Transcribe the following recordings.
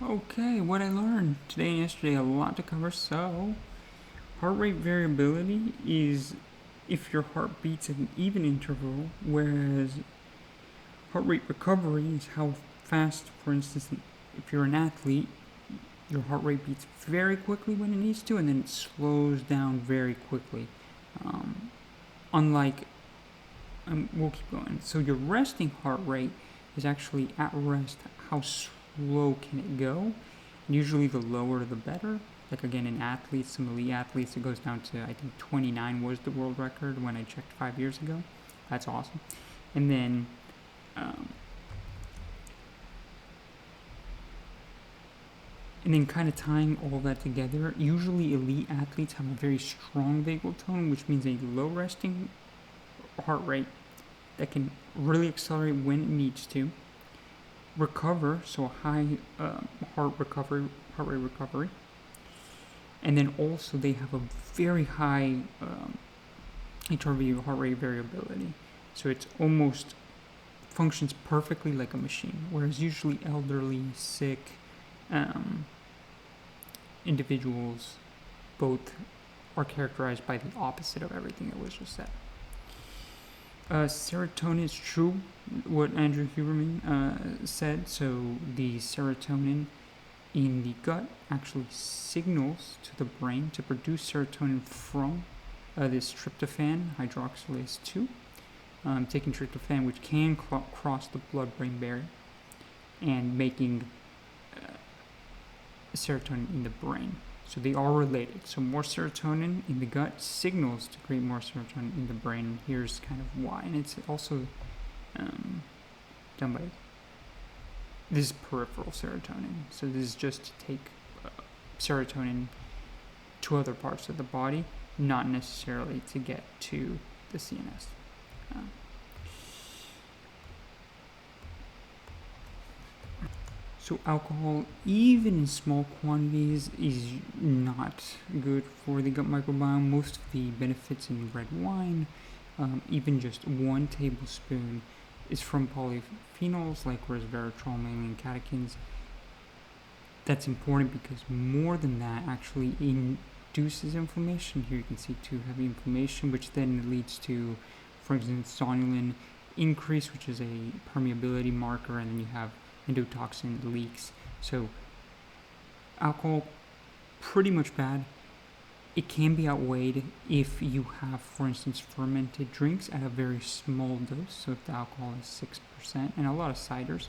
Okay, what I learned today and yesterday, a lot to cover. So, heart rate variability is if your heart beats at an even interval, whereas heart rate recovery is how fast, for instance, if you're an athlete, your heart rate beats very quickly when it needs to, and then it slows down very quickly. Unlike, we'll keep going. So, your resting heart rate is actually at rest. How slow can it go? Usually the lower the better. Like again in athletes, some elite athletes, it goes down to I think 29 was the world record when I checked 5 years ago. That's awesome. And then kind of tying all that together, usually elite athletes have a very strong vagal tone, which means a low resting heart rate that can really accelerate when it needs to, recover, so a high heart rate recovery, and then also they have a very high HRV, heart rate variability. So it's almost functions perfectly like a machine, whereas usually elderly, sick individuals both are characterized by the opposite of everything that was just said. Serotonin is true, what Andrew Huberman said. So the serotonin in the gut actually signals to the brain to produce serotonin from this tryptophan, hydroxylase 2, taking tryptophan, which can cross the blood-brain barrier, and making serotonin in the brain. So they are related. So more serotonin in the gut signals to create more serotonin in the brain. And here's kind of why. And it's also done by, this is peripheral serotonin. So this is just to take serotonin to other parts of the body, not necessarily to get to the CNS. So alcohol, even in small quantities, is not good for the gut microbiome. Most of the benefits in red wine, even just 1 tablespoon, is from polyphenols like resveratrol, mainly catechins. That's important because more than that actually induces inflammation. Here you can see too heavy inflammation, which then leads to, for instance, zonulin increase, which is a permeability marker, and then you have endotoxin leaks. So alcohol, pretty much bad. It can be outweighed if you have, for instance, fermented drinks at a very small dose. So if the alcohol is 6%, and a lot of ciders,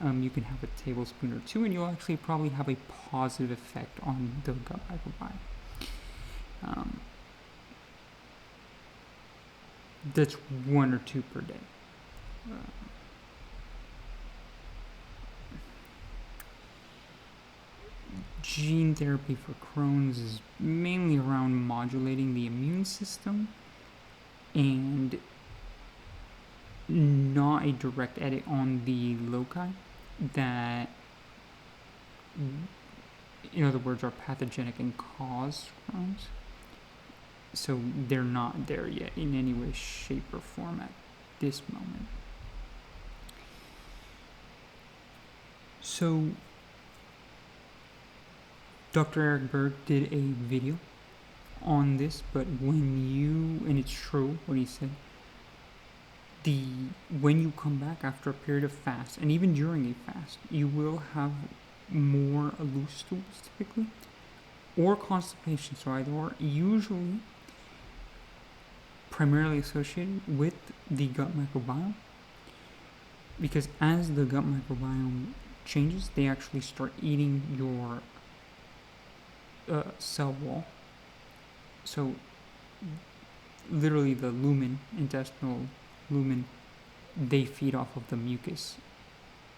you can have a tablespoon or 2, and you'll actually probably have a positive effect on the gut microbiome. That's 1 or 2 per day. Gene therapy for Crohn's is mainly around modulating the immune system and not a direct edit on the loci that, in other words, are pathogenic and cause Crohn's. So they're not there yet in any way, shape, or form at this moment. So Dr. Eric Berg did a video on this, but and it's true what he said, when you come back after a period of fast, and even during a fast, you will have more loose stools typically, or constipation, so either or, usually primarily associated with the gut microbiome, because as the gut microbiome changes, they actually start eating your cell wall. So literally the lumen, intestinal lumen, they feed off of the mucus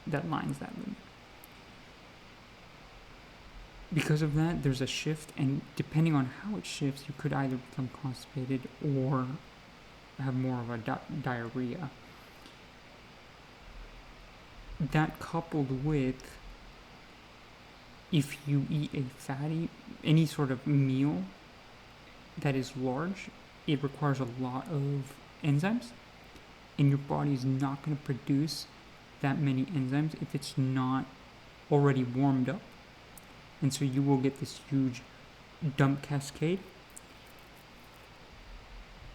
that lines that lumen. Because of that, there's a shift, and depending on how it shifts, you could either become constipated or have more of a diarrhea. That coupled with, if you eat a fatty, any sort of meal that is large, it requires a lot of enzymes, and your body is not going to produce that many enzymes if it's not already warmed up, and so you will get this huge dump cascade.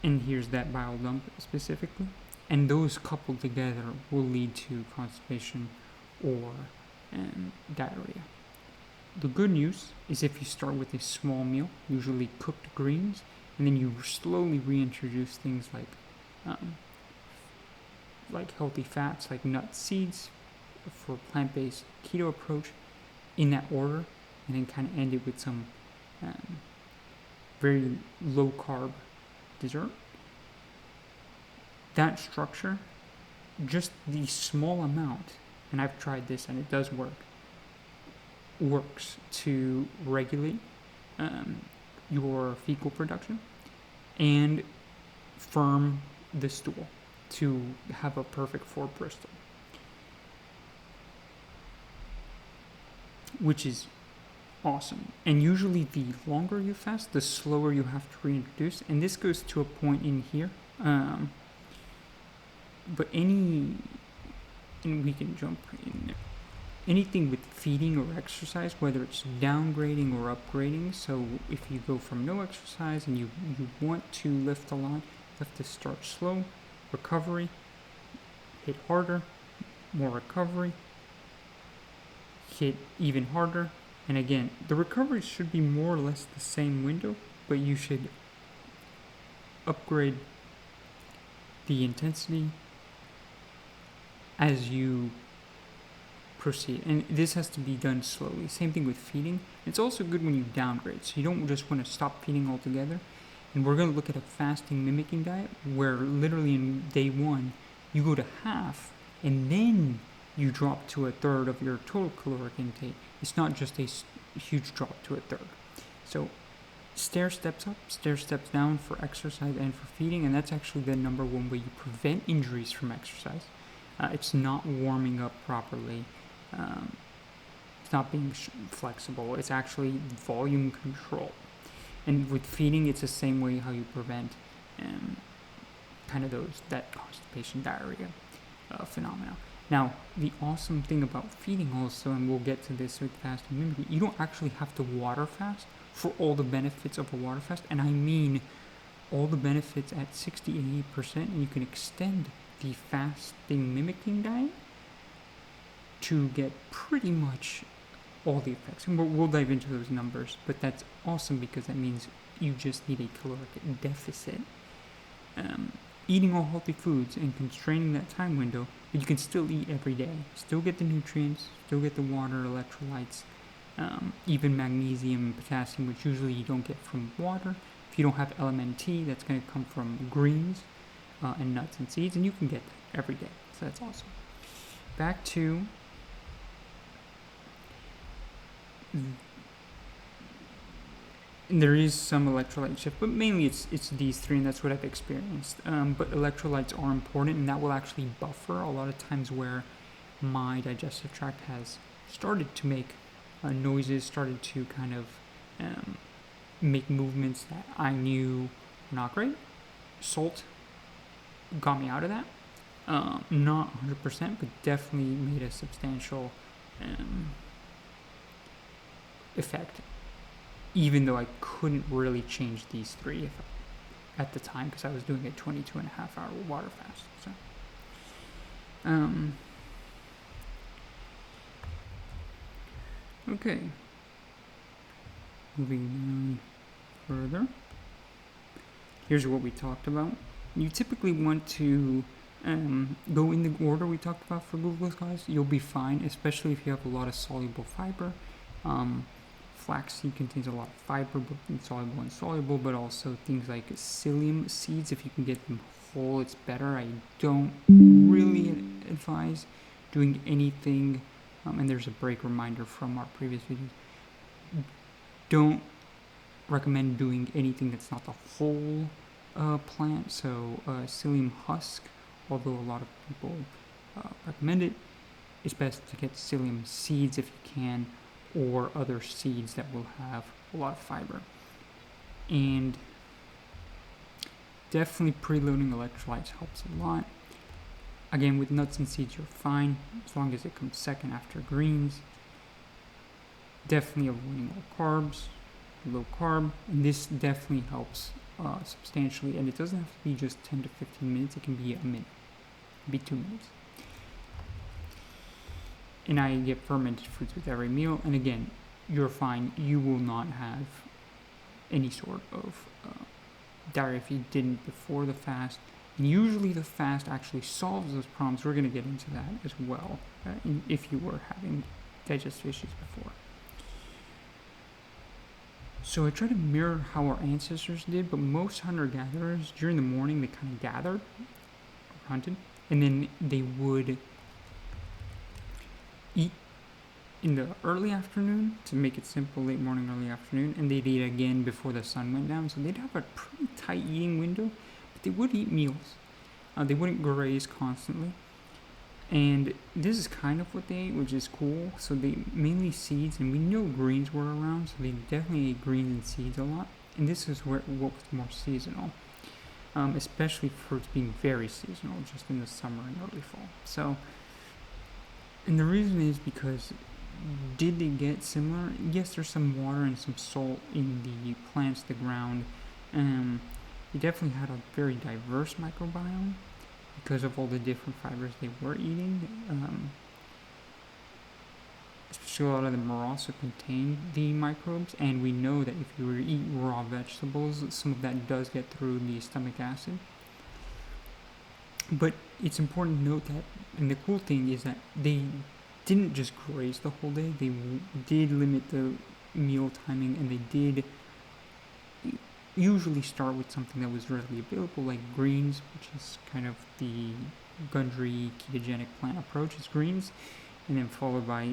And here's that bile dump specifically. And those coupled together will lead to constipation or diarrhea. The good news is if you start with a small meal, usually cooked greens, and then you slowly reintroduce things like healthy fats, like nuts, seeds, for plant-based keto approach, in that order, and then kind of end it with some very low-carb dessert. That structure, just the small amount, and I've tried this and it does works to regulate your fecal production and firm the stool to have a perfect 4 Bristol, which is awesome. And usually the longer you fast, the slower you have to reintroduce, and this goes to a point in here. But and we can jump in there. Anything with feeding or exercise, whether it's downgrading or upgrading, so if you go from no exercise and you want to lift a lot, you have to start slow, recovery, hit harder, more recovery, hit even harder, and again, the recovery should be more or less the same window, but you should upgrade the intensity as you proceed, and this has to be done slowly. Same thing with feeding. It's also good when you downgrade, so you don't just want to stop feeding altogether. And we're going to look at a fasting mimicking diet where literally in day 1 you go to half and then you drop to a third of your total caloric intake. It's not just a huge drop to a third. So stair steps up, stair steps down for exercise and for feeding, and that's actually the number one way you prevent injuries from exercise. It's not warming up properly. It's not being flexible. It's actually volume control. And with feeding, it's the same way how you prevent kind of that constipation, diarrhea phenomena. Now, the awesome thing about feeding also, and we'll get to this with fasting mimicking, you don't actually have to water fast for all the benefits of a water fast. And I mean all the benefits at 60-80%, and you can extend the fasting mimicking diet to get pretty much all the effects. And we'll dive into those numbers, but that's awesome because that means you just need a caloric deficit. Eating all healthy foods and constraining that time window, but you can still eat every day. Still get the nutrients, still get the water, electrolytes, even magnesium and potassium, which usually you don't get from water. If you don't have LMNT, that's going to come from greens and nuts and seeds, and you can get that every day. So that's awesome. Back to there is some electrolyte shift, but mainly it's these three, and that's what I've experienced. But electrolytes are important, and that will actually buffer a lot of times where my digestive tract has started to make noises, started to kind of make movements that I knew were not great. Salt got me out of that. Not 100%, but definitely made a substantial effect, even though I couldn't really change these three at the time because I was doing a 22.5-hour water fast. So, okay, moving on further. Here's what we talked about. You typically want to go in the order we talked about for glucose, guys. You'll be fine, especially if you have a lot of soluble fiber. Flaxseed contains a lot of fiber, both insoluble and soluble, but also things like psyllium seeds. If you can get them whole, it's better. I don't really advise doing anything, and there's a break reminder from our previous videos. Don't recommend doing anything that's not the whole plant, so psyllium husk, although a lot of people recommend it, it's best to get psyllium seeds if you can, or other seeds that will have a lot of fiber. And definitely preloading electrolytes helps a lot. Again, with nuts and seeds you're fine, as long as it comes second after greens. definitely avoiding all carbs, low carb, and this definitely helps substantially. And it doesn't have to be just 10 to 15 minutes, it can be a minute, it can be 2 minutes. And I get fermented fruits with every meal, and again, you're fine. You will not have any sort of diarrhea if you didn't before the fast. And usually the fast actually solves those problems. We're going to get into that as well if you were having digestive issues before. So I try to mirror how our ancestors did, but most hunter-gatherers, during the morning, they kind of gathered, or hunted, and then they would eat in the early afternoon, to make it simple, late morning, early afternoon, and they'd eat again before the sun went down. So they'd have a pretty tight eating window, but they would eat meals. They wouldn't graze constantly. And this is kind of what they ate, which is cool. So they mainly seeds, and we know greens were around, so they definitely ate greens and seeds a lot. And this is what was more seasonal, especially fruits being very seasonal, just in the summer and early fall. So, and the reason is because, did they get similar? Yes, there's some water and some salt in the plants, the ground. They definitely had a very diverse microbiome because of all the different fibers they were eating. Especially a lot of them also contain the microbes, and we know that if you were to eat raw vegetables, some of that does get through the stomach acid. But it's important to note that, and the cool thing is that they didn't just graze the whole day. They did limit the meal timing, and they did usually start with something that was readily available, like greens, which is kind of the Gundry ketogenic plant approach, is greens, and then followed by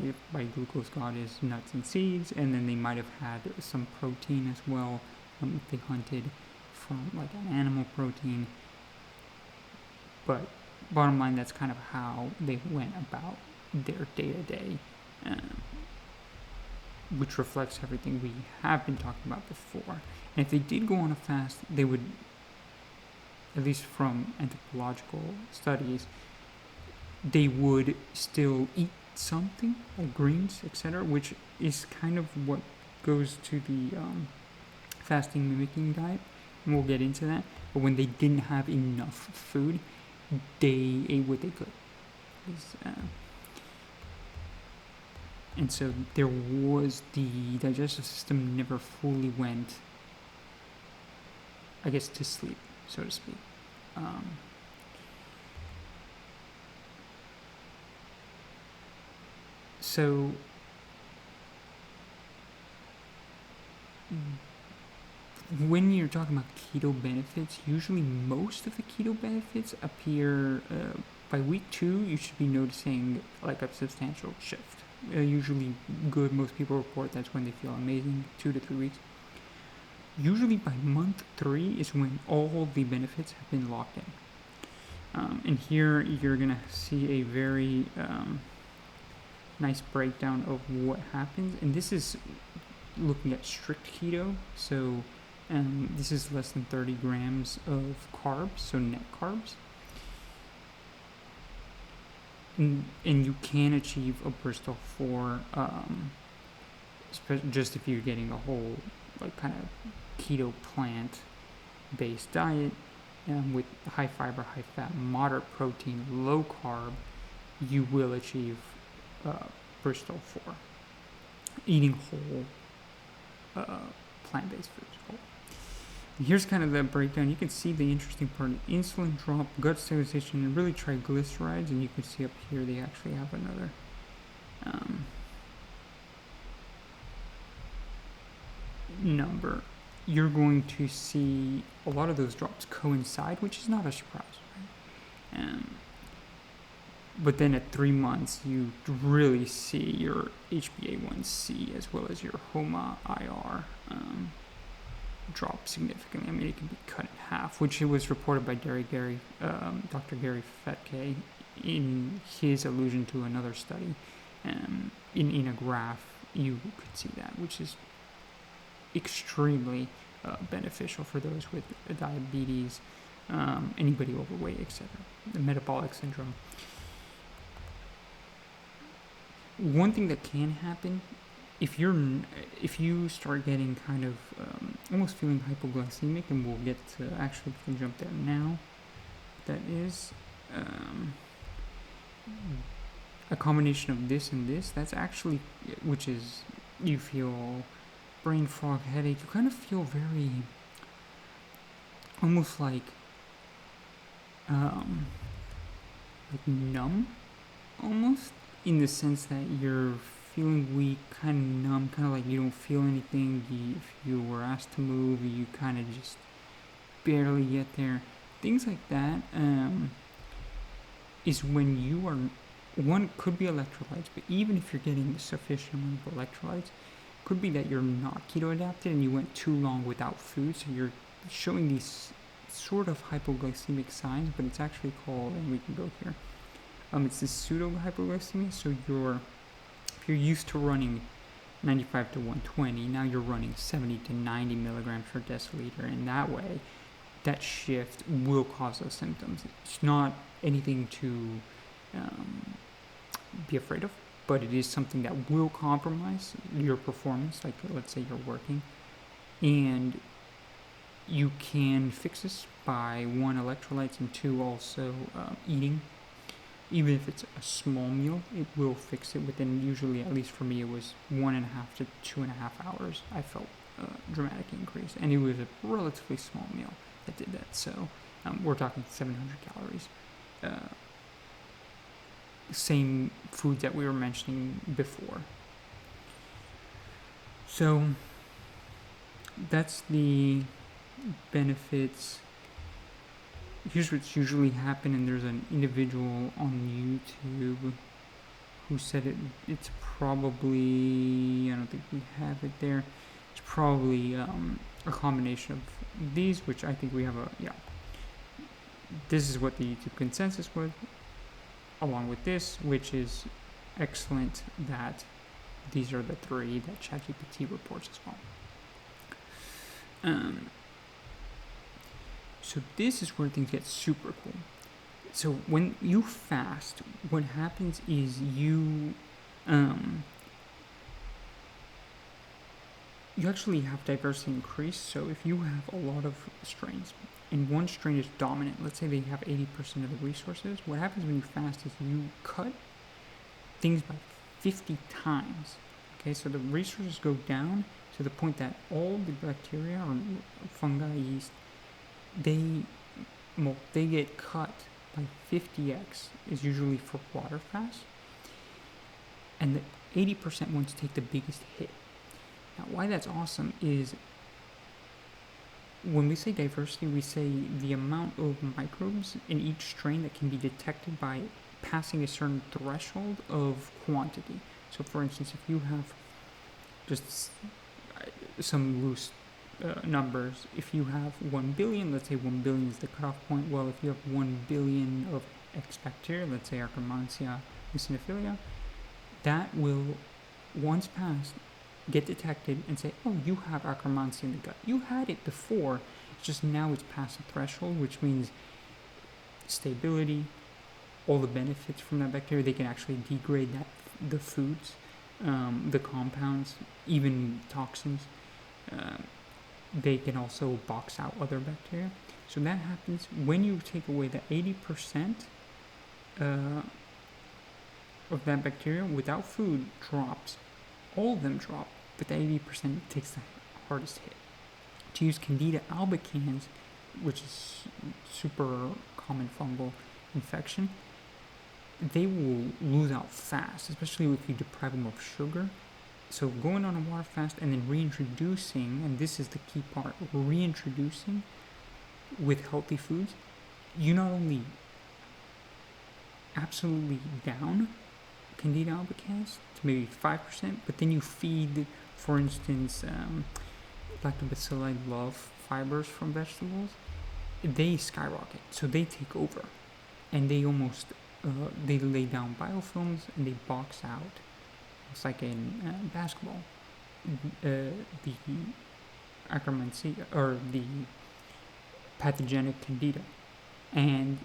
glucose goddess, nuts and seeds, and then they might have had some protein as well, if they hunted from like an animal protein. But bottom line, that's kind of how they went about their day-to-day, which reflects everything we have been talking about before. And if they did go on a fast, they would, at least from anthropological studies, they would still eat something, like greens, etc., which is kind of what goes to the fasting mimicking diet, and we'll get into that. But when they didn't have enough food, they ate what they could. And so there was, the digestive system never fully went, I guess, to sleep, so to speak. So when you're talking about keto benefits, usually most of the keto benefits appear by week 2. You should be noticing like a substantial shift. Usually good, most people report that's when they feel amazing, 2 to 3 weeks. Usually by month 3 is when all the benefits have been locked in. And here you're gonna see a very nice breakdown of what happens, and this is looking at strict keto. So this is less than 30 grams of carbs, so net carbs. And you can achieve a Bristol 4, just if you're getting a whole, like, kind of keto plant-based diet, with high fiber, high fat, moderate protein, low carb, you will achieve Bristol 4. Eating whole plant-based foods. Whole. Here's kind of the breakdown. You can see the interesting part: insulin drop, gut stabilization, and really triglycerides. And you can see up here they actually have another number. You're going to see a lot of those drops coincide, which is not a surprise, right? But then at 3 months, you really see your HbA1c as well as your HOMA-IR drop significantly. I mean, it can be cut in half, which was reported by Dr. Gary Fetke in his allusion to another study. In a graph, you could see that, which is extremely beneficial for those with diabetes, anybody overweight, etc. The metabolic syndrome. One thing that can happen if you start getting kind of almost feeling hypoglycemic, and we'll get to actually we can jump there now. That is a combination of this and this. That's actually, which is, you feel brain fog, headache. You kind of feel very almost like numb, almost, in the sense that you're feeling weak, kind of numb, kind of like you don't feel anything. If you were asked to move, you kind of just barely get there. Things like that is when you are, one could be electrolytes, but even if you're getting sufficient amount of electrolytes, could be that you're not keto adapted and you went too long without food, so you're showing these sort of hypoglycemic signs, but it's actually called, and we can go here, it's the pseudo-hypoglycemia. So if you're used to running 95 to 120, now you're running 70 to 90 milligrams per deciliter, and that way, that shift will cause those symptoms. It's not anything to be afraid of, but it is something that will compromise your performance. Like, let's say you're working, and you can fix this by, one, electrolytes, and two, also eating. Even if it's a small meal, it will fix it within, usually, at least for me, it was 1.5 to 2.5 hours. I felt a dramatic increase, and it was a relatively small meal that did that. So we're talking 700 calories. Same foods that we were mentioning before. So that's the benefits. Here's what's usually happened, and there's an individual on YouTube who said it's probably, I don't think we have it there, it's probably a combination of these, which I think we have this is what the YouTube consensus was, along with this, which is excellent that these are the three that ChatGPT reports as well. So this is where things get super cool. So when you fast, what happens is you actually have diversity increase. So if you have a lot of strains, and one strain is dominant, let's say they have 80% of the resources, what happens when you fast is you cut things by 50 times. Okay, so the resources go down to the point that all the bacteria or fungi, yeast, they get cut by 50x, is usually for water fast, and the 80% ones take the biggest hit. Now, why that's awesome is, when we say diversity, we say the amount of microbes in each strain that can be detected by passing a certain threshold of quantity. So, for instance, if you have just some loose numbers, if you have 1 billion, let's say 1 billion is the cutoff point. Well, if you have 1 billion of X bacteria, let's say Akkermansia eosinophilia, that will, once passed, get detected and say, oh, you have Akkermansia in the gut. You had it before, it's just now it's past the threshold, which means stability, all the benefits from that bacteria. They can actually degrade the foods, the compounds, even toxins. They can also box out other bacteria. So that happens when you take away the 80% of that bacteria without food drops. All of them drop, but the 80% takes the hardest hit. To use Candida albicans, which is super common fungal infection, they will lose out fast, especially if you deprive them of sugar. So going on a water fast and then reintroducing, and this is the key part, reintroducing with healthy foods, you not only absolutely down Candida albicans to maybe 5%, but then you feed, for instance, lactobacilli love fibers from vegetables. They skyrocket, so they take over, and they almost they lay down biofilms and they box out. It's like in basketball, the Akkermansia, or the pathogenic Candida, and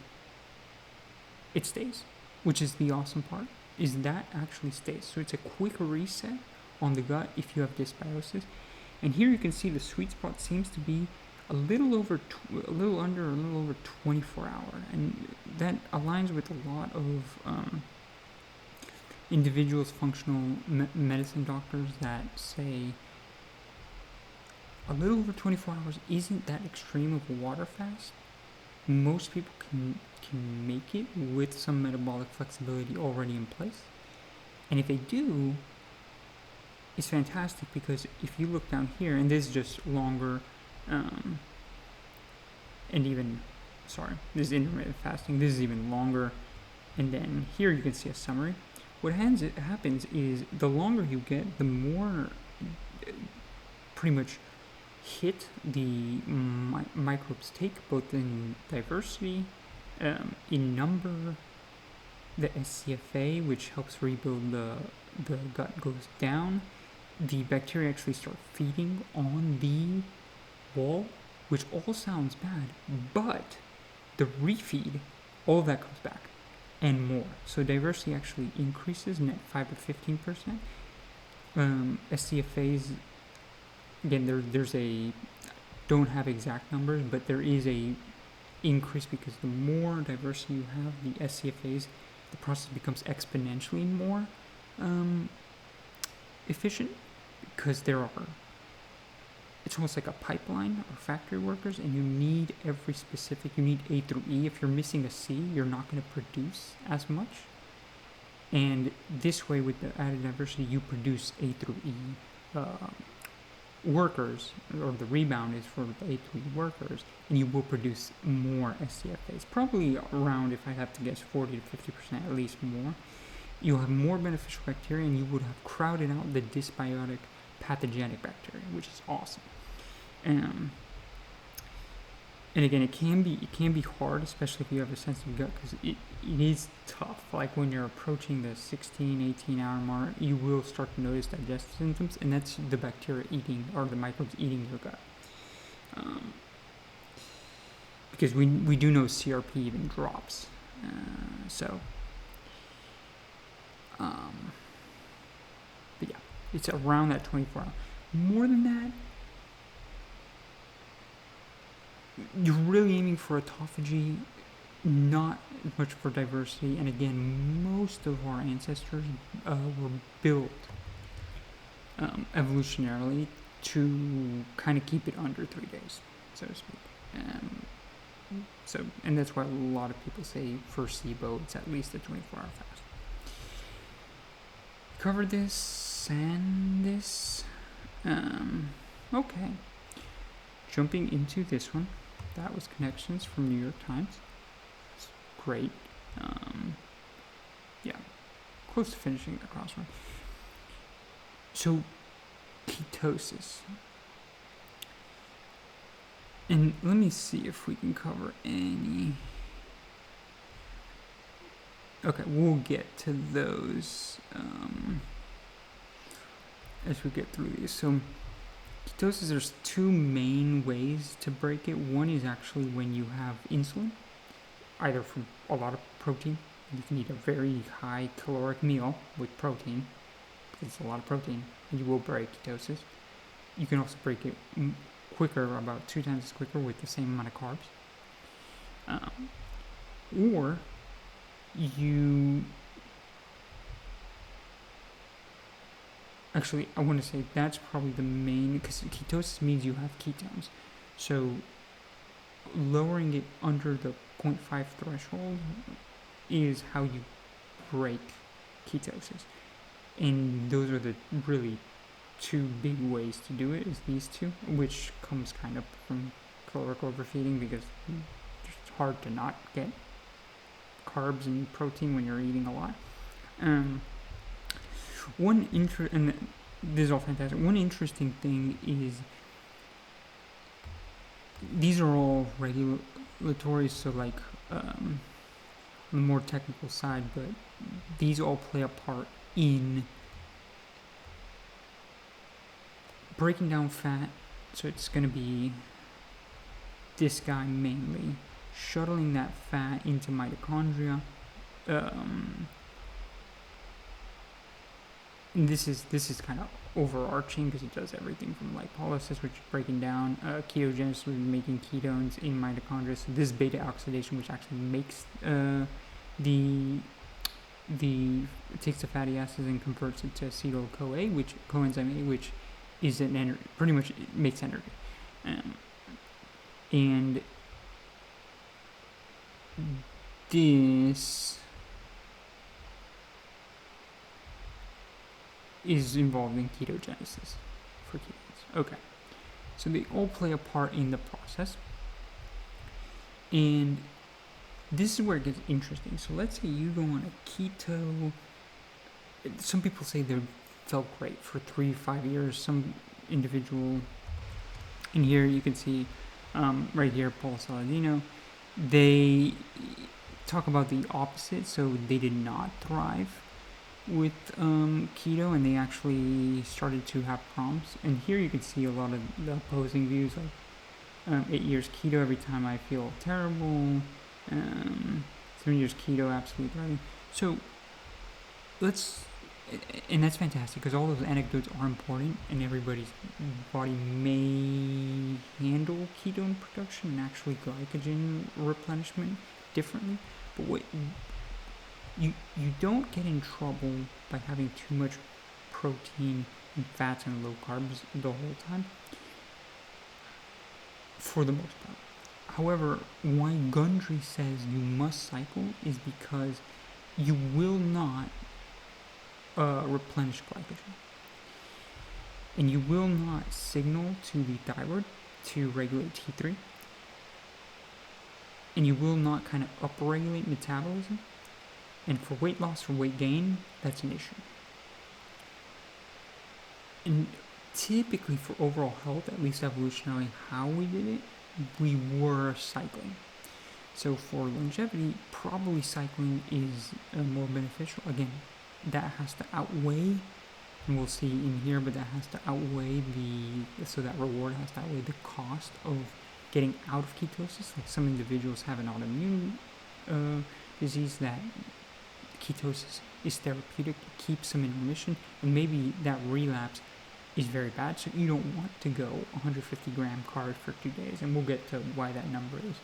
it stays, which is the awesome part, is that actually stays. So it's a quick reset on the gut if you have dysbiosis. And here you can see the sweet spot seems to be a little over 24 hour, and that aligns with a lot of individuals, functional medicine doctors, that say a little over 24 hours isn't that extreme of a water fast. Most people can make it with some metabolic flexibility already in place. And if they do, it's fantastic, because if you look down here, and this is just longer, and even, this is intermittent fasting, this is even longer, and then here you can see a summary. What happens is the longer you get, the more pretty much hit the microbes take, both in diversity, in number. The SCFA, which helps rebuild the gut, goes down. The bacteria actually start feeding on the wall, which all sounds bad, but the refeed, all of that comes back and more. So diversity actually increases net 5 to 15%. SCFAs, again, there's a, don't have exact numbers, but there is a increase, because the more diversity you have, the SCFAs, the process becomes exponentially more efficient, because it's almost like a pipeline or factory workers, and you need you need A through E. If you're missing a C, you're not going to produce as much. And this way, with the added diversity, you produce A through E workers, or the rebound is for the A through E workers, and you will produce more SCFAs, probably around, if I have to guess, 40 to 50% at least more. You'll have more beneficial bacteria, and you would have crowded out the dysbiotic pathogenic bacteria, which is awesome. And again, it can be hard, especially if you have a sensitive gut, because it is tough. Like when you're approaching the 16-18 hour mark, you will start to notice digestive symptoms, and that's the bacteria eating, or the microbes eating your gut. Because we do know CRP even drops. But yeah, it's around that 24 hour. More than that, you're really aiming for autophagy, not as much for diversity. And again, most of our ancestors were built evolutionarily to kind of keep it under 3 days, so to speak. And that's why a lot of people say for SIBO, it's at least a 24-hour fast. Covered this and this. Okay. Jumping into this one. That was Connections from New York Times. It's great. Yeah. Close to finishing the crossword. So, ketosis. And let me see if we can cover any. Okay, we'll get to those as we get through these. So, ketosis, there's two main ways to break it. One is actually when you have insulin, either from a lot of protein. You can eat a very high caloric meal with protein, because it's a lot of protein, and you will break ketosis. You can also break it quicker, about 2 times as quicker, with the same amount of carbs. Or you actually, I want to say that's probably the main, because ketosis means you have ketones. So lowering it under the 0.5 threshold is how you break ketosis. And those are the really two big ways to do it, is these two, which comes kind of from caloric overfeeding, because it's hard to not get carbs and protein when you're eating a lot. And this is all fantastic. One interesting thing is these are all regulatory, so like on the more technical side, but these all play a part in breaking down fat. So it's going to be this guy mainly, shuttling that fat into mitochondria, this is kind of overarching because it does everything from lipolysis, which is breaking down, ketogenesis, which is making ketones in mitochondria. So this beta oxidation, which actually makes it takes the fatty acids and converts it to acetyl-CoA, which coenzyme A, which is an energy, pretty much it makes energy, and this is involved in ketogenesis for ketones. Okay, so they all play a part in the process, and this is where it gets interesting. So let's say you go on a keto. Some people say they felt great for 3 to 5 years. Some individual, in here you can see right here, Paul Saladino, they talk about the opposite. So they did not thrive with keto, and they actually started to have problems. And here you can see a lot of the opposing views, like 8 years keto, every time I feel terrible. 7 years keto, absolutely thriving. So and that's fantastic because all those anecdotes are important, and everybody's body may handle ketone production and actually glycogen replenishment differently. But what you don't get in trouble by having too much protein and fats and low carbs the whole time, for the most part. However, why Gundry says you must cycle is because you will not replenish glycogen, and you will not signal to the thyroid to regulate T3, and you will not kind of upregulate metabolism. And for weight loss or weight gain, that's an issue. And typically for overall health, at least evolutionarily how we did it, we were cycling. So for longevity, probably cycling is more beneficial. Again, that has to outweigh, and we'll see in here, but that has to outweigh so that reward has to outweigh the cost of getting out of ketosis. Like some individuals have an autoimmune disease that ketosis is therapeutic, it keeps them in remission, and maybe that relapse is very bad, so you don't want to go 150 gram carb for 2 days, and we'll get to why that number is.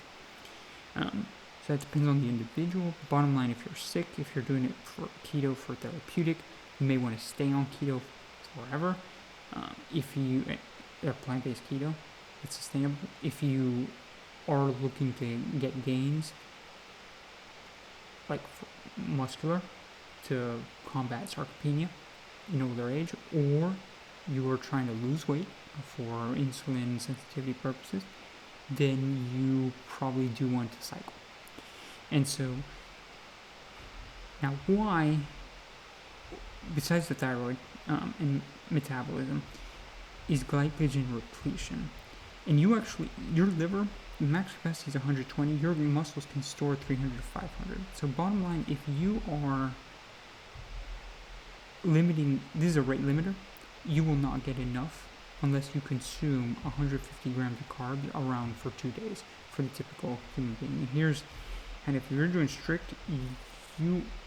So that depends on the individual. Bottom line, if you're sick, if you're doing it for keto for therapeutic, you may want to stay on keto forever. If you plant-based keto, it's sustainable. If you are looking to get gains, like muscular, to combat sarcopenia in older age, or you are trying to lose weight for insulin sensitivity purposes, then you probably do want to cycle. And so, now why, besides the thyroid and metabolism, is glycogen repletion? And your liver, max capacity is 120, your muscles can store 300 to 500. So bottom line, if you are limiting, this is a rate limiter, you will not get enough unless you consume 150 grams of carbs around for 2 days for the typical human being. And if you're doing strict,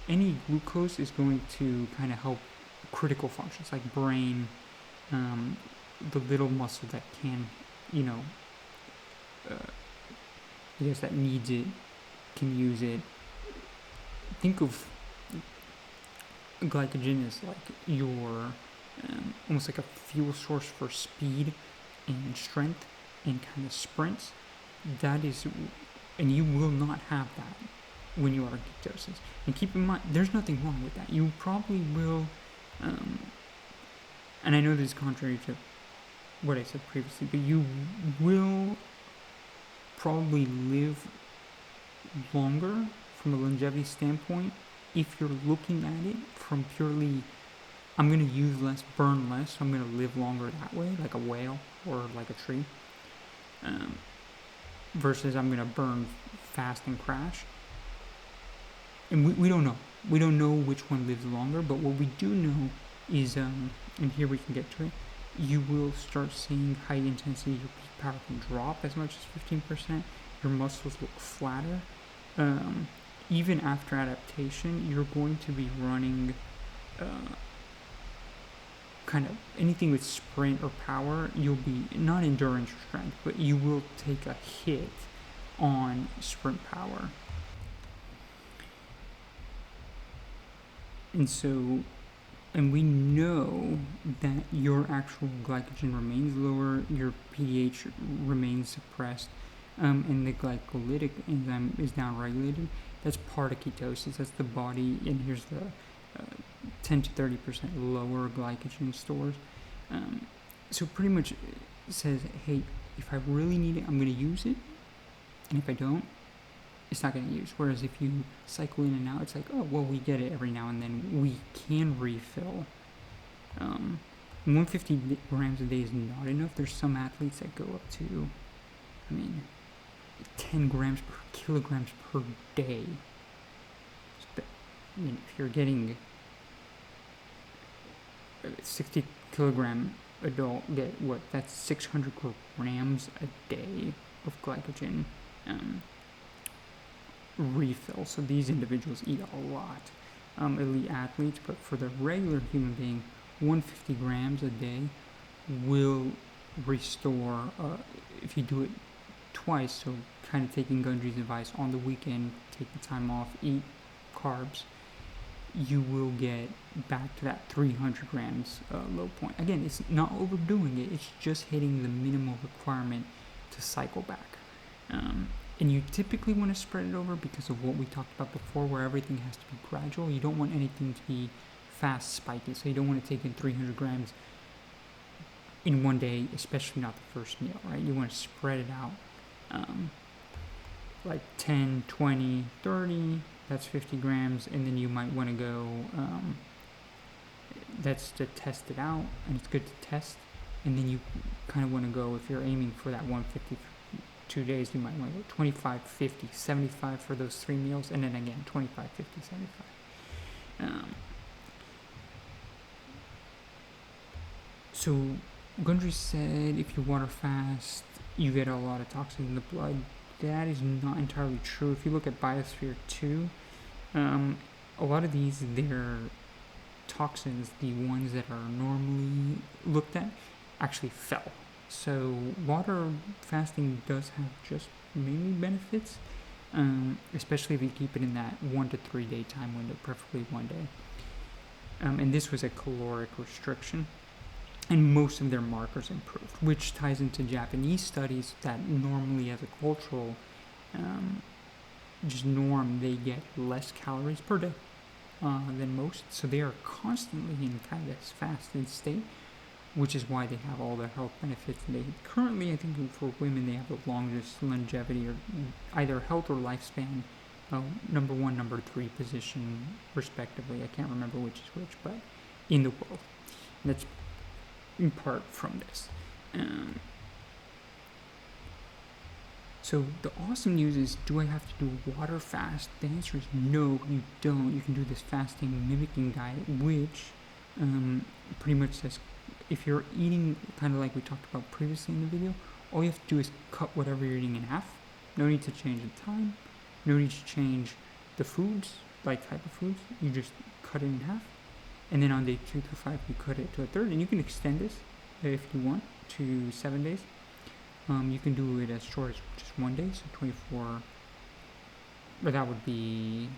any glucose is going to kind of help critical functions like brain, the little muscle that can, that needs it, can use it. Think of glycogen as like your almost like a fuel source for speed and strength and kind of sprints. And you will not have that when you are in ketosis. And keep in mind, there's nothing wrong with that. You probably will, and I know this is contrary to what I said previously, but you will probably live longer from a longevity standpoint if you're looking at it from purely, I'm going to use less, burn less, so I'm going to live longer that way, like a whale or like a tree, versus I'm going to burn fast and crash. And we don't know. We don't know which one lives longer, but what we do know is, and here we can get to it, you will start seeing high intensity, your peak power can drop as much as 15%, your muscles look flatter. Even after adaptation, you're going to be running kind of anything with sprint or power, you'll be not endurance or strength, but you will take a hit on sprint power. And we know that your actual glycogen remains lower, your PDH remains suppressed, and the glycolytic enzyme is downregulated. That's part of ketosis. That's the body, and here's the 10 to 30% lower glycogen stores. So pretty much it says, hey, if I really need it, I'm going to use it, and if I don't, it's not going to use. Whereas if you cycle in and out, it's like, oh, well, we get it every now and then. We can refill. 150 grams a day is not enough. There's some athletes that go up to, 10 grams per kilograms per day. If you're getting 60 kilogram adult, get what? That's 600 grams a day of glycogen refill. So these individuals eat a lot. Elite athletes, but for the regular human being, 150 grams a day will restore, if you do it twice, so kind of taking Gundry's advice on the weekend, take the time off, eat carbs, you will get back to that 300 grams low point. Again, it's not overdoing it, it's just hitting the minimal requirement to cycle back. And you typically want to spread it over because of what we talked about before, where everything has to be gradual. You don't want anything to be fast, spiky, so you don't want to take in 300 grams in one day, especially not the first meal, right? You want to spread it out, like 10, 20, 30, that's 50 grams, and then you might want to go, that's to test it out, and it's good to test, and then you kind of want to go, if you're aiming for that 150 for 2 days, you might want to go 25, 50, 75 for those 3 meals, and then again, 25, 50, 75. So Gundry said if you water fast, you get a lot of toxins in the blood. That is not entirely true. If you look at Biosphere 2, a lot of these, they're toxins, the ones that are normally looked at, actually fell. So water fasting does have just mainly benefits, especially if you keep it in that 1 to 3 day time window, preferably 1 day. And this was a caloric restriction. And most of their markers improved, which ties into Japanese studies that normally, as a cultural just norm, they get less calories per day than most. So they are constantly in kind of this fasted state, which is why they have all their health benefits. They currently, I think for women, they have the longest longevity, or either health or lifespan, number 1, number 3 position, respectively. I can't remember which is which, but in the world. And that's in part from this. So the awesome news is, do I have to do water fast? The answer is no, you don't. You can do this fasting mimicking diet, which pretty much says, if you're eating kind of like we talked about previously in the video, all you have to do is cut whatever you're eating in half. No need to change the time. No need to change the foods, like type of foods. You just cut it in half. And then on day 2 to 5, you cut it to a third, and you can extend this if you want to 7 days. You can do it as short as just 1 day, so 24. But that would be,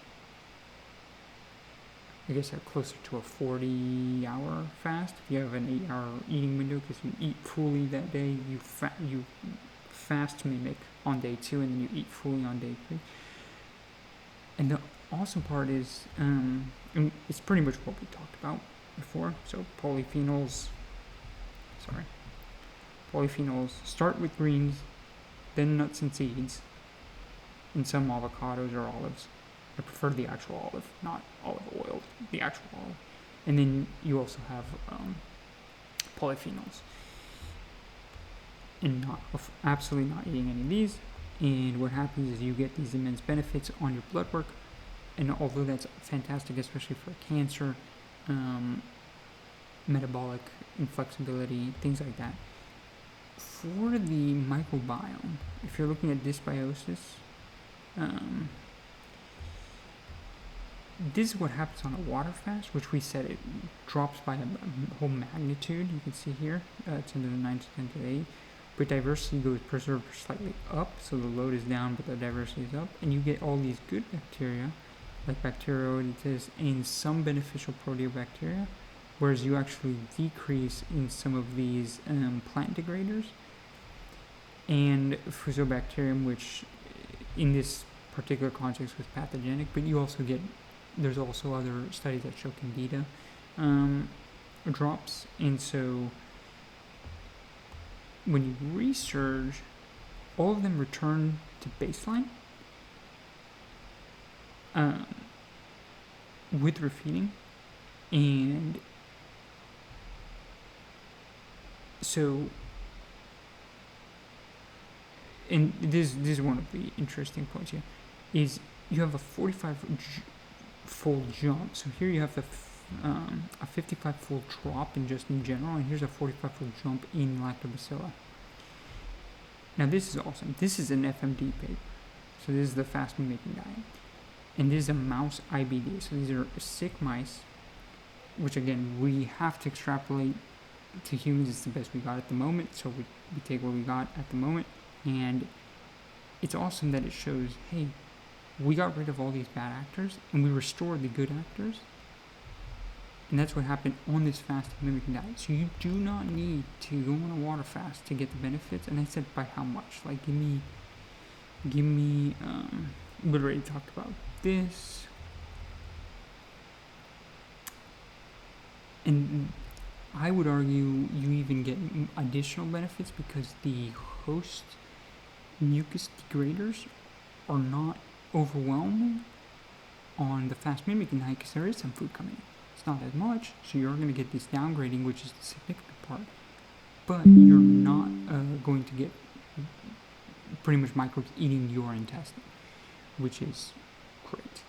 I guess, closer to a 40-hour fast. If you have an 8-hour eating window, because you eat fully that day, you fast mimic on day 2, and then you eat fully on day 3. And the awesome part is, and it's pretty much what we talked about before. So polyphenols, start with greens, then nuts and seeds, and some avocados or olives. I prefer the actual olive, not olive oil, the actual olive. And then you also have polyphenols. And absolutely not eating any of these. And what happens is you get these immense benefits on your blood work. And although that's fantastic, especially for cancer, metabolic inflexibility, things like that, for the microbiome, if you're looking at dysbiosis, this is what happens on a water fast, which we said it drops by a whole magnitude. You can see here, 10 to the 9 to 10 to the 8. But diversity goes preserved slightly up, so the load is down, but the diversity is up. And you get all these good bacteria, like Bacteroidetes, and some beneficial proteobacteria, whereas you actually decrease in some of these plant degraders. And Fusobacterium, which in this particular context was pathogenic, but you also get, there's also other studies that show candida drops. And so when you resurge, all of them return to baseline with refeeding. And so, and this is one of the interesting points here, is you have a 45-fold jump. So here you have a 55-fold drop in general, and here's a 45-fold jump in lactobacilli. Now this is awesome. This is an FMD paper. So this is the fast mimicking diet. And this is a mouse IBD. So these are sick mice, which again, we have to extrapolate to humans. It's the best we got at the moment. So we take what we got at the moment. And it's awesome that it shows, hey, we got rid of all these bad actors and we restored the good actors. And that's what happened on this fast mimicking diet. So you do not need to go on a water fast to get the benefits. And I said by how much? Like give me we already talked about this. And I would argue you even get additional benefits because the host mucus degraders are not overwhelming on the fast mimicking diet because there is some food coming in. It's not as much, so you're going to get this downgrading, which is the significant part, but you're not going to get pretty much microbes eating your intestine, which is great.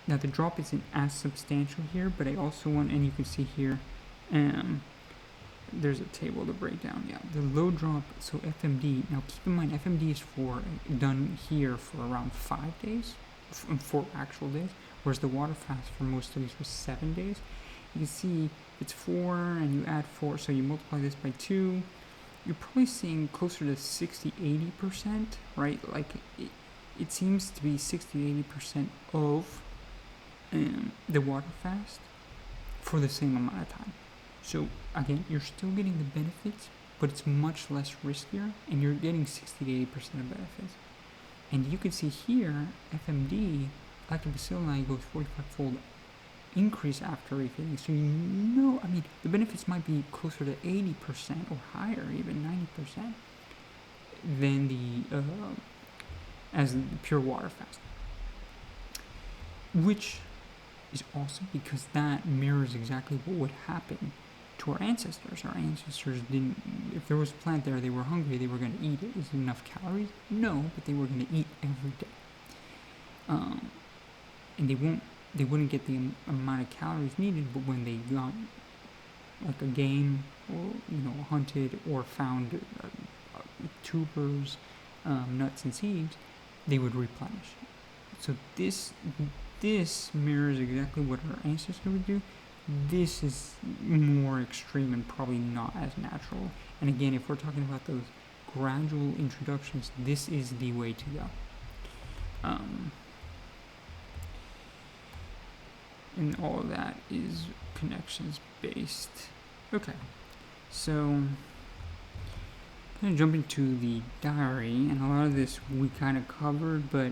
Now the drop isn't as substantial here, but I also want, and you can see here, there's a table to break down. Yeah, the low drop, so FMD, now keep in mind FMD is done here for around 5 days, 4 actual days, whereas the water fast for most studies was 7 days. You can see it's 4 and you add 4, so you multiply this by 2, you're probably seeing closer to 60-80%, right? Like it seems to be 60-80% of the water fast for the same amount of time. So again, you're still getting the benefits, but it's much less riskier, and you're getting 60-80% of benefits. And you can see here, FMD, lactobacilli goes 45-fold increase after refeeding. So you know, I mean, the benefits might be closer to 80% or higher, even 90%, than the as the pure water fast, which is awesome because that mirrors exactly what would happen to our ancestors. Our ancestors didn't, if there was a plant there, they were hungry, they were going to eat it. Is it enough calories? No, but they were going to eat every day. And they wouldn't get the amount of calories needed, but when they got like a game or, hunted or found tubers, nuts and seeds, they would replenish. So this mirrors exactly what our ancestors would do. This is more extreme and probably not as natural. And again, if we're talking about those gradual introductions, this is the way to go. And all of that is connections based. Okay, so I'm going to jump into the diary, and a lot of this we kind of covered, but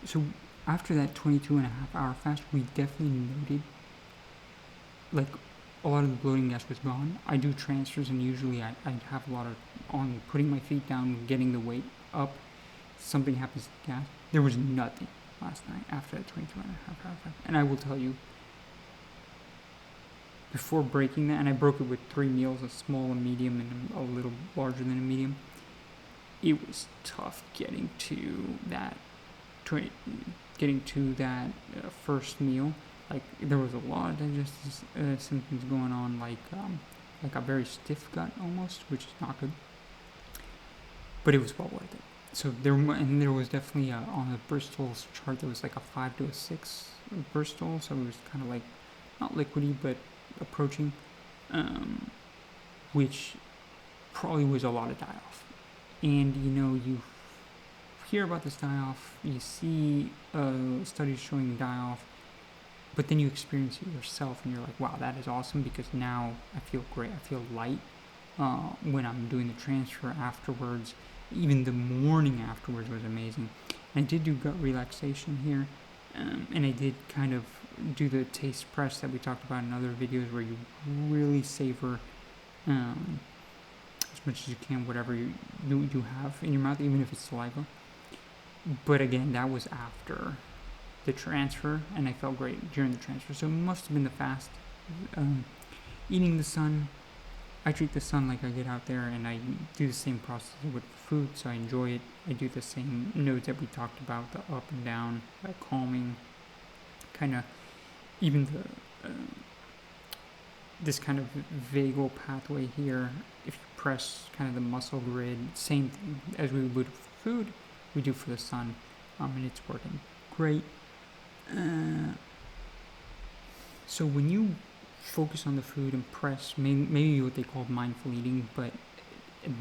so after that 22.5-hour fast, we definitely noted like a lot of the bloating gas was gone. I do transfers, and usually I have a lot of on putting my feet down, getting the weight up. Something happens to the gas. There was nothing last night after that 22.5-hour fast. And I will tell you, before breaking that, and I broke it with 3 meals, a small, a medium, and a little larger than a medium, it was tough getting to that first meal. Like there was a lot of digestive symptoms going on, like a very stiff gut almost, which is not good. But it was well worth it. So there was definitely on the Bristol's chart there was like a 5 to a 6 Bristol, so it was kind of like not liquidy but approaching, which probably was a lot of die-off. And you hear about this die-off, you see studies showing die-off, but then you experience it yourself and you're like, wow, that is awesome, because now I feel great, I feel light when I'm doing the transfer afterwards. Even the morning afterwards was amazing. And I did do gut relaxation here, and I did kind of do the taste press that we talked about in other videos, where you really savor as much as you can whatever you have in your mouth, even if it's saliva. But again, that was after the transfer, and I felt great during the transfer. So it must have been the fast. Eating the sun, I treat the sun like I get out there, and I do the same process with food, so I enjoy it. I do the same nodes that we talked about, the up and down, calming, kind of, even the this kind of vagal pathway here. If you press kind of the muscle grid, same thing as we would for food, we do for the sun, and it's working great. So when you focus on the food and press, maybe what they call mindful eating, but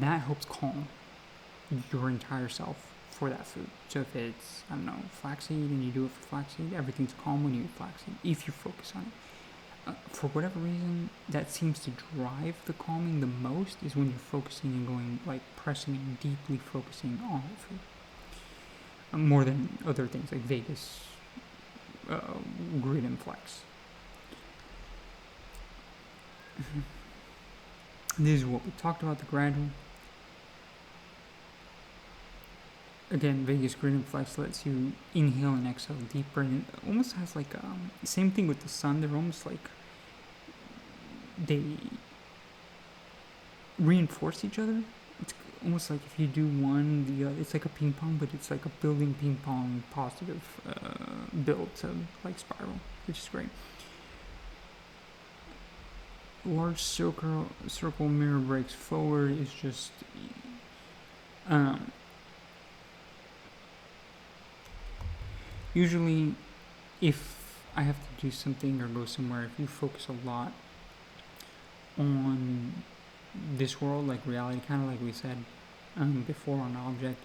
that helps calm your entire self for that food. So if it's, I don't know, flaxseed, and you do it for flaxseed, everything's calm when you eat flaxseed, if you focus on it. For whatever reason, that seems to drive the calming the most, is when you're focusing and going, like, pressing and deeply focusing on the food. More than other things like vagus, grid and flex. This is what we talked about, the gradual. Again, vagus, grid, and flex lets you inhale and exhale deeper, and it almost has like same thing with the sun. They're almost like they reinforce each other. It's almost like if you do one, the other. It's like a ping pong, but it's like a building ping pong positive build to like spiral, which is great. Large circle mirror breaks forward is just usually, if I have to do something or go somewhere, if you focus a lot on this world, like reality, kind of like we said before on object,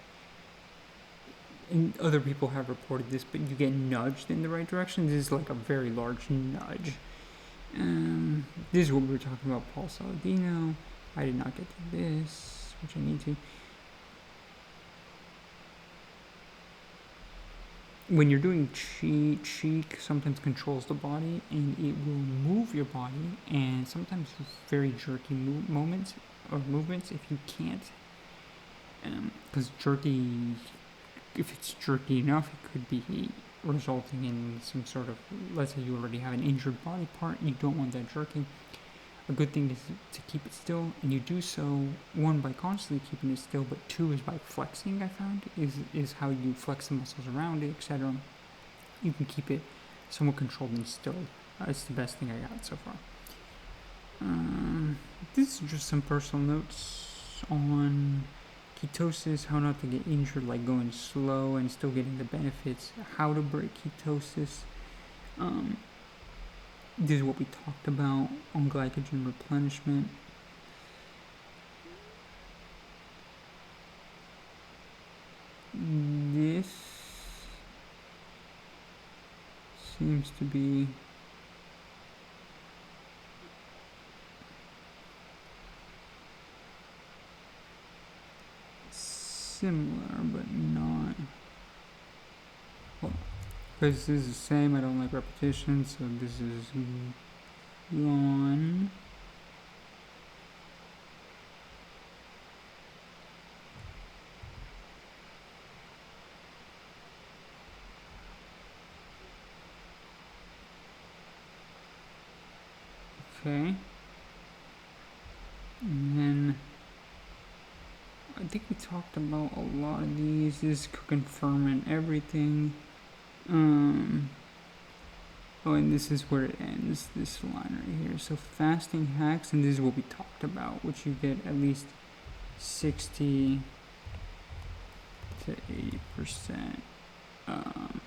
and other people have reported this, but you get nudged in the right direction. This is like a very large nudge. This is what we were talking about, Paul Saladino. I did not get to this, which I need to. When you're doing cheek sometimes controls the body, and it will move your body, and sometimes very jerky movements if you can't, because if it's jerky enough, it could be resulting in some sort of, let's say you already have an injured body part, you don't want that jerking. A good thing is to keep it still, and you do so, one, by constantly keeping it still, but two, is by flexing. I found is how you flex the muscles around it, etc. You can keep it somewhat controlled and still. It's the best thing I got so far. This is just some personal notes on ketosis, how not to get injured, like going slow and still getting the benefits, how to break ketosis. This is what we talked about on glycogen replenishment. This seems to be similar, but not. Well, because this is the same, I don't like repetition, so this is gone. Okay. And then I think we talked about a lot of these. This is cook and ferment everything. Oh, and this is where it ends, this line right here. So fasting hacks, and this is what we talked about, which you get at least 60 to 80%.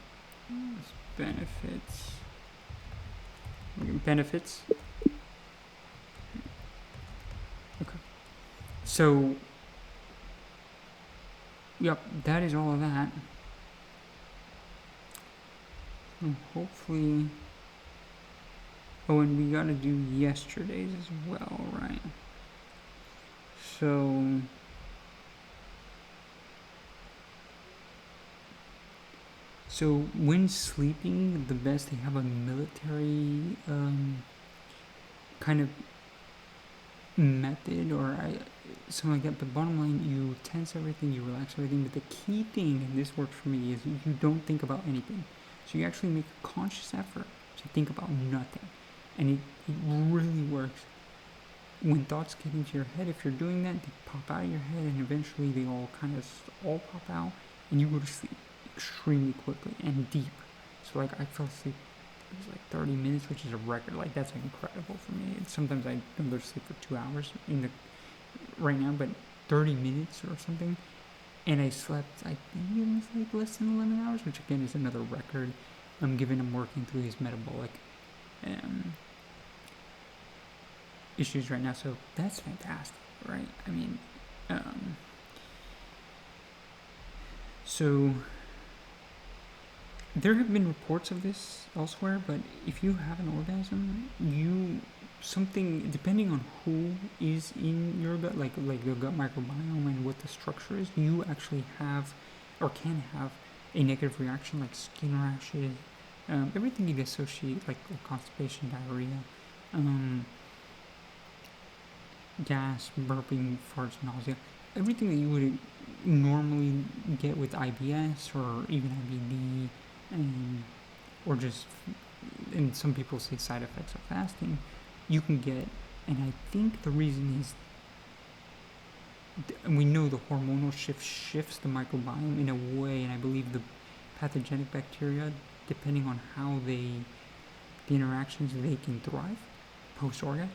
Benefits. Benefits. Okay. So, yep, that is all of that. And hopefully. Oh, and we gotta do yesterday's as well, right? So. So when sleeping, the best, they have a military kind of method or something like that. But bottom line, you tense everything, you relax everything. But the key thing, and this works for me, is you don't think about anything. So you actually make a conscious effort to think about nothing. And it really works. When thoughts get into your head, if you're doing that, they pop out of your head and eventually they all kind of all pop out and you go to sleep extremely quickly and deep. So like I fell asleep, it was like 30 minutes, which is a record. Like that's incredible for me. And sometimes I don't go to sleep for 2 hours right now, but 30 minutes or something. And I slept, I think it was like less than 11 hours, which again is another record. Given I'm working through his metabolic issues right now, so that's fantastic, right? I mean, so there have been reports of this elsewhere, but if you have an orgasm, something depending on who is in your gut, like the gut microbiome and what the structure is, you actually have or can have a negative reaction like skin rashes, everything you'd associate like constipation, diarrhea, gas, burping, farts, nausea, everything that you would normally get with IBS or even IBD, or just, and some people say side effects of fasting, you can get. And I think the reason is, and we know the hormonal shift shifts the microbiome in a way, and I believe the pathogenic bacteria, depending on how the interactions, they can thrive post-orgasm.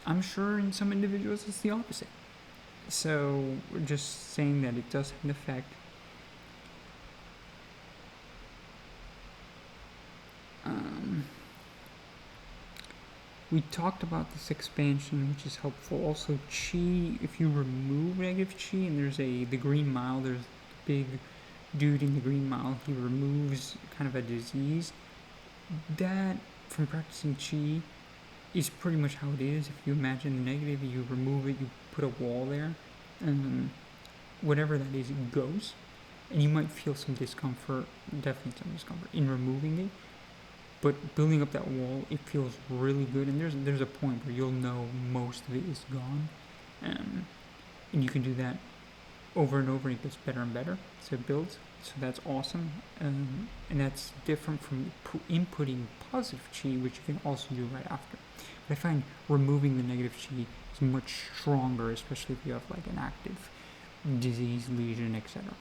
I'm sure in some individuals it's the opposite. So we're just saying that it does have an effect. We talked about this expansion, which is helpful. Also, chi, if you remove negative chi, and there's the Green Mile, there's the big dude in the Green Mile, he removes kind of a disease. That, from practicing chi, is pretty much how it is. If you imagine the negative, you remove it, you put a wall there, and whatever that is, it goes. And you might feel some discomfort, definitely some discomfort, in removing it. But building up that wall, it feels really good. And there's a point where you'll know most of it is gone. And you can do that over and over, and it gets better and better. So it builds. So that's awesome. And that's different from inputting positive chi, which you can also do right after. But I find removing the negative chi is much stronger, especially if you have like an active disease, lesion, etc.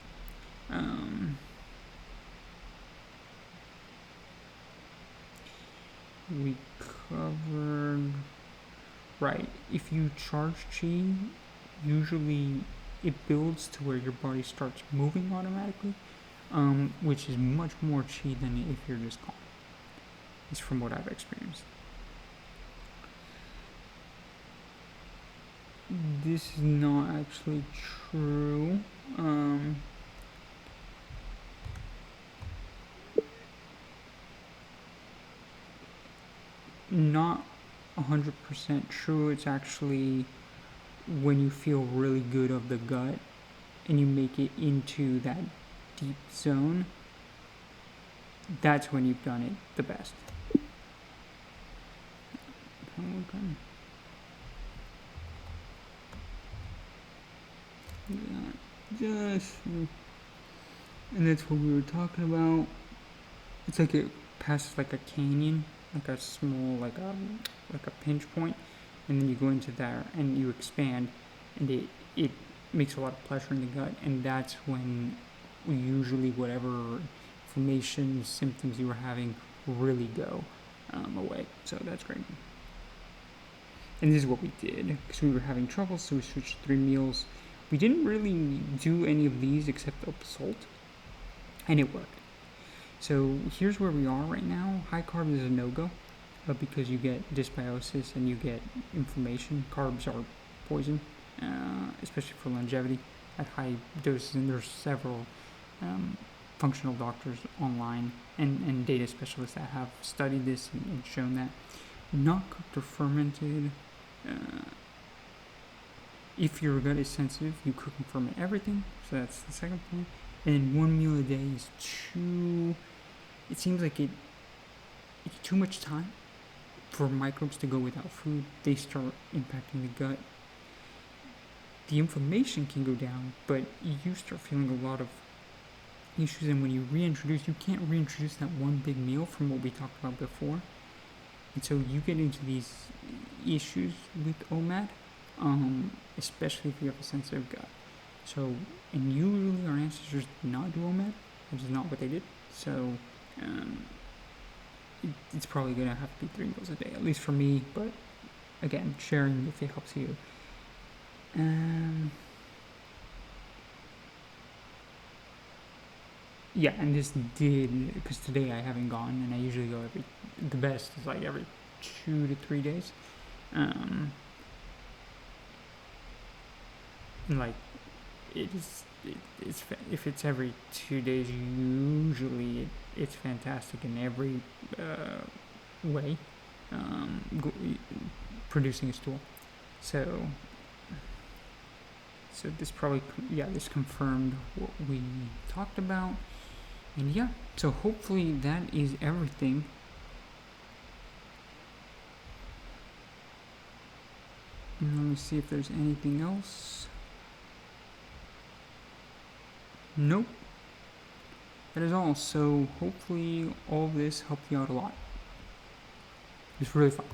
We covered, right, if you charge chi, usually it builds to where your body starts moving automatically, which is much more chi than if you're just calm. It's from what I've experienced. This is not actually true. Not 100% true. It's actually when you feel really good of the gut and you make it into that deep zone, that's when you've done it the best. And that's what we were talking about. It's like it passes like a canyon, like a small, like a pinch point, and then you go into there and you expand, and it makes a lot of pressure in the gut, and that's when usually whatever inflammation symptoms you were having really go away. So that's great. And this is what we did, because we were having trouble, so we switched to 3 meals. We didn't really do any of these except up salt, and it worked. So here's where we are right now. High carb is a no-go, because you get dysbiosis and you get inflammation. Carbs are poison, especially for longevity at high doses, and there's several functional doctors online and data specialists that have studied this and shown that not cooked or fermented. If your gut is sensitive, you cook and ferment everything. So that's the second point. And 1 meal a day is too. It seems like it's too much time for microbes to go without food. They start impacting the gut. The inflammation can go down, but you start feeling a lot of issues. And when you reintroduce, you can't reintroduce that one big meal from what we talked about before. And so you get into these issues with OMAD, especially if you have a sensitive gut. So, and usually our ancestors did not do OMAD, which is not what they did. So, it's probably going to have to be 3 meals a day, at least for me. But again, sharing if it helps you. Yeah, and this did, because today I haven't gone, and I usually go the best is like every 2 to 3 days. Like, if it's every 2 days, usually it's fantastic in every way, producing a stool. So this probably, this confirmed what we talked about. And so hopefully that is everything. And let me see if there's anything else. Nope. That is all. So hopefully all of this helped you out a lot. It's really fun.